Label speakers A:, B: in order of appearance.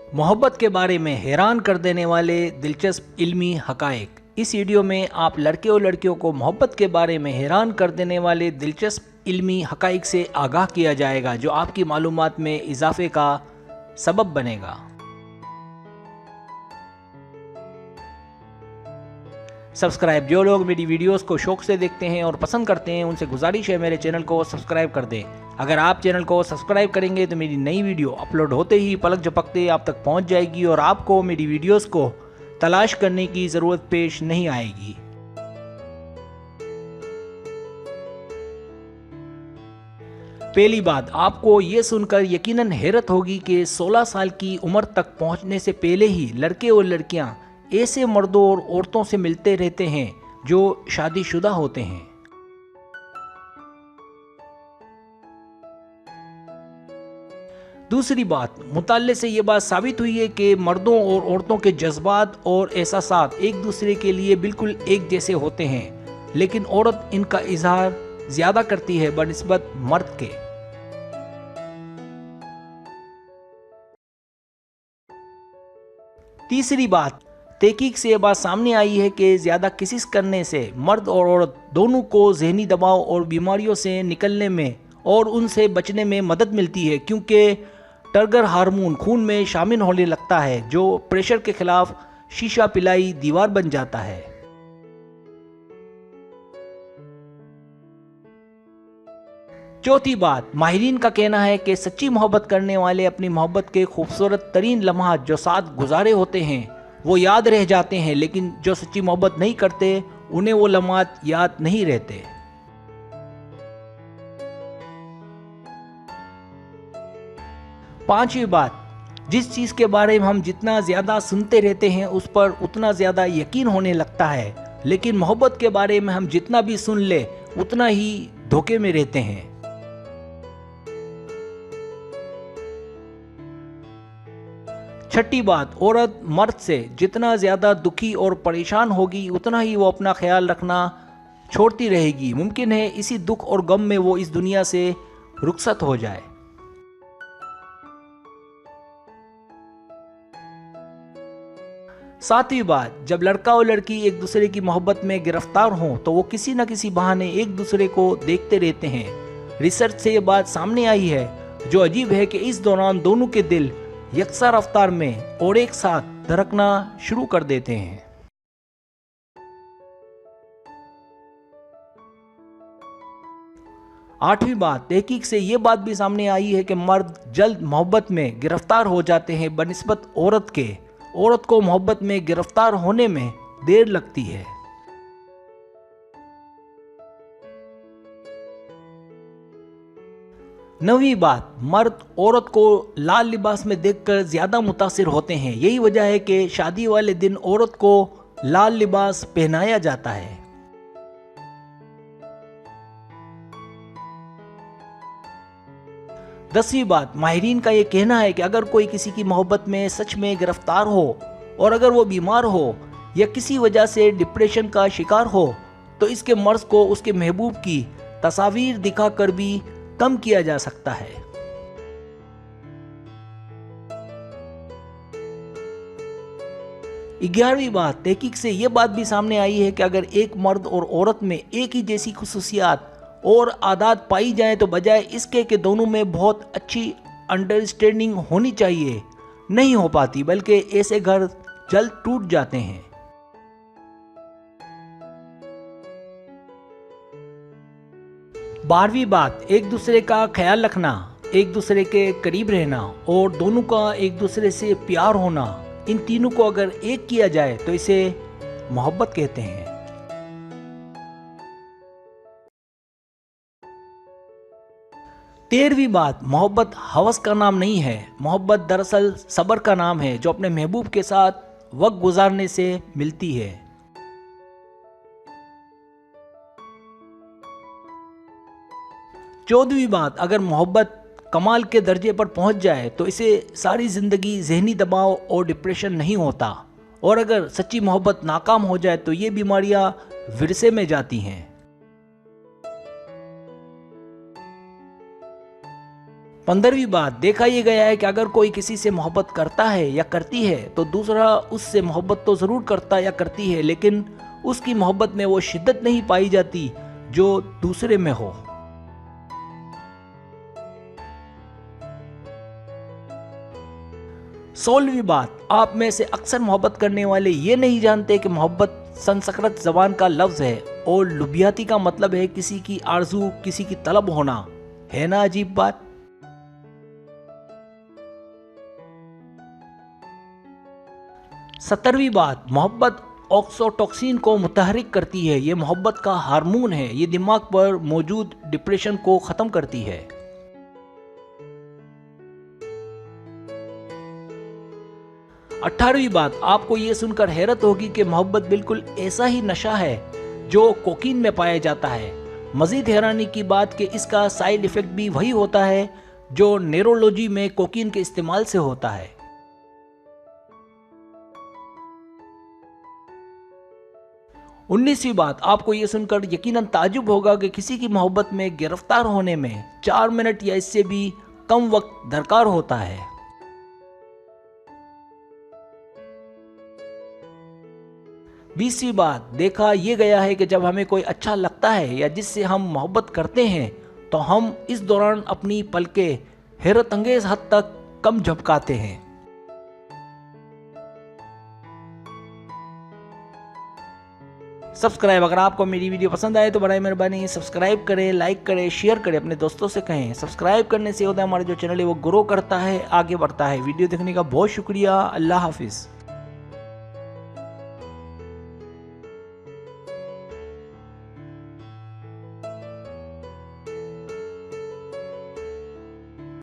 A: मोहब्बत के बारे में हैरान कर देने वाले दिलचस्प इल्मी हकायक। इस वीडियो में आप लड़के और लड़कियों को मोहब्बत के बारे में हैरान कर देने वाले दिलचस्प इल्मी हकायक से आगाह किया जाएगा, जो आपकी मालूमात में इजाफे का सबब बनेगा। सब्सक्राइब, जो लोग मेरी वीडियोस को शौक से देखते हैं और पसंद करते हैं, उनसे गुजारिश है मेरे चैनल को सब्सक्राइब कर दें। अगर आप चैनल को सब्सक्राइब करेंगे तो मेरी नई वीडियो अपलोड होते ही पलक झपकते आप तक पहुंच जाएगी और आपको मेरी वीडियोस को तलाश करने की ज़रूरत पेश नहीं आएगी। पहली बात, आपको ये सुनकर यकीनन हैरत होगी कि 16 साल की उम्र तक पहुंचने से पहले ही लड़के और लड़कियां ऐसे मर्दों और औरतों से मिलते रहते हैं जो शादीशुदा होते हैं। दूसरी बात, मुताले से ये बात साबित हुई है कि मर्दों और औरतों के जज्बात और एहसासात एक दूसरे के लिए बिल्कुल एक जैसे होते हैं, लेकिन औरत इनका इजहार ज्यादा करती है बनिस्बत मर्द के। तीसरी बात, तहकीक से यह बात सामने आई है कि ज़्यादा कोशिश करने से मर्द और औरत दोनों को जहनी दबाव और बीमारियों से निकलने में और उनसे बचने में मदद मिलती है, क्योंकि टर्गर हार्मोन खून में शामिल होने लगता है जो प्रेशर के खिलाफ शीशा पिलाई दीवार बन जाता है। चौथी बात, माहिरीन का कहना है कि सच्ची मोहब्बत करने वाले अपनी मोहब्बत के खूबसूरत तरीन लम्हात जो साथ गुजारे होते हैं वो याद रह जाते हैं, लेकिन जो सच्ची मोहब्बत नहीं करते उन्हें वो लम्हात याद नहीं रहते। पांचवी बात, जिस चीज़ के बारे में हम जितना ज़्यादा सुनते रहते हैं उस पर उतना ज़्यादा यकीन होने लगता है, लेकिन मोहब्बत के बारे में हम जितना भी सुन ले उतना ही धोखे में रहते हैं। छठी बात, औरत मर्द से जितना ज़्यादा दुखी और परेशान होगी उतना ही वो अपना ख्याल रखना छोड़ती रहेगी। मुमकिन है इसी दुख और गम में वो इस दुनिया से रुखसत हो जाए। सातवीं बात, जब लड़का और लड़की एक दूसरे की मोहब्बत में गिरफ्तार हों तो वो किसी न किसी बहाने एक दूसरे को देखते रहते हैं। रिसर्च से ये बात सामने आई है, जो अजीब है कि इस दौरान दोनों के दिल यकसा रफ्तार में और एक साथ धड़कना शुरू कर देते हैं। आठवीं बात, तहकीक से ये बात भी सामने आई है कि मर्द जल्द मोहब्बत में गिरफ्तार हो जाते हैं बनिस्बत औरत के। औरत को मोहब्बत में गिरफ्तार होने में देर लगती है। नवीं बात, मर्द औरत को लाल लिबास में देखकर ज्यादा मुतासिर होते हैं। यही वजह है कि शादी वाले दिन औरत को लाल लिबास पहनाया जाता है। दसवीं बात, माहिरीन का यह कहना है कि अगर कोई किसी की मोहब्बत में सच में गिरफ्तार हो और अगर वो बीमार हो या किसी वजह से डिप्रेशन का शिकार हो तो इसके मर्ज को उसके महबूब की तस्वीर दिखाकर भी कम किया जा सकता है। ग्यारहवीं बात, तहकीक से यह बात भी सामने आई है कि अगर एक मर्द और औरत में एक ही जैसी खुसूसियात और आदत पाई जाए तो बजाय इसके कि दोनों में बहुत अच्छी अंडरस्टैंडिंग होनी चाहिए, नहीं हो पाती, बल्कि ऐसे घर जल्द टूट जाते हैं। 12वीं बात, एक दूसरे का ख्याल रखना, एक दूसरे के करीब रहना और दोनों का एक दूसरे से प्यार होना, इन तीनों को अगर एक किया जाए तो इसे मोहब्बत कहते हैं। 13वीं बात, मोहब्बत हवस का नाम नहीं है। मोहब्बत दरअसल सब्र का नाम है, जो अपने महबूब के साथ वक्त गुजारने से मिलती है। 14वीं बात, अगर मोहब्बत कमाल के दर्जे पर पहुंच जाए तो इसे सारी ज़िंदगी जहनी दबाव और डिप्रेशन नहीं होता, और अगर सच्ची मोहब्बत नाकाम हो जाए तो ये बीमारियां विरसे में जाती हैं। 15वीं बात, देखा ये गया है कि अगर कोई किसी से मोहब्बत करता है या करती है तो दूसरा उससे मोहब्बत तो ज़रूर करता या करती है, लेकिन उसकी मोहब्बत में वो शिद्दत नहीं पाई जाती जो दूसरे में हो। 16वीं बात, आप में से अक्सर मोहब्बत करने वाले ये नहीं जानते कि मोहब्बत संस्कृत जबान का लफ्ज़ है और लुबियाती का मतलब है किसी की आरजू, किसी की तलब होना। है ना अजीब बात। 17वीं बात, मोहब्बत ऑक्सीटोसिन को मुतहरिक करती है। ये मोहब्बत का हार्मोन है। ये दिमाग पर मौजूद डिप्रेशन को ख़त्म करती है। 18वीं बात, आपको ये सुनकर हैरत होगी कि मोहब्बत बिल्कुल ऐसा ही नशा है जो कोकीन में पाया जाता है। मज़ीद हैरानी की बात कि इसका साइड इफ़ेक्ट भी वही होता है जो न्यूरोलॉजी में कोकीन के इस्तेमाल से होता है। 19वीं बात, आपको ये सुनकर यकीनन ताज्जुब होगा कि किसी की मोहब्बत में गिरफ्तार होने में 4 मिनट या इससे भी कम वक्त दरकार होता है। 20वीं बात, देखा ये गया है कि जब हमें कोई अच्छा लगता है या जिससे हम मोहब्बत करते हैं तो हम इस दौरान अपनी पलकें हैरत अंगेज हद तक कम झपकाते हैं। सब्सक्राइब, अगर आपको मेरी वीडियो पसंद आए तो बड़ी मेहरबानी सब्सक्राइब करें, लाइक करें, शेयर करें, अपने दोस्तों से कहें। सब्सक्राइब करने से होता है हमारा जो चैनल है वो ग्रो करता है, आगे बढ़ता है। वीडियो देखने का बहुत शुक्रिया। अल्लाह हाफिज़।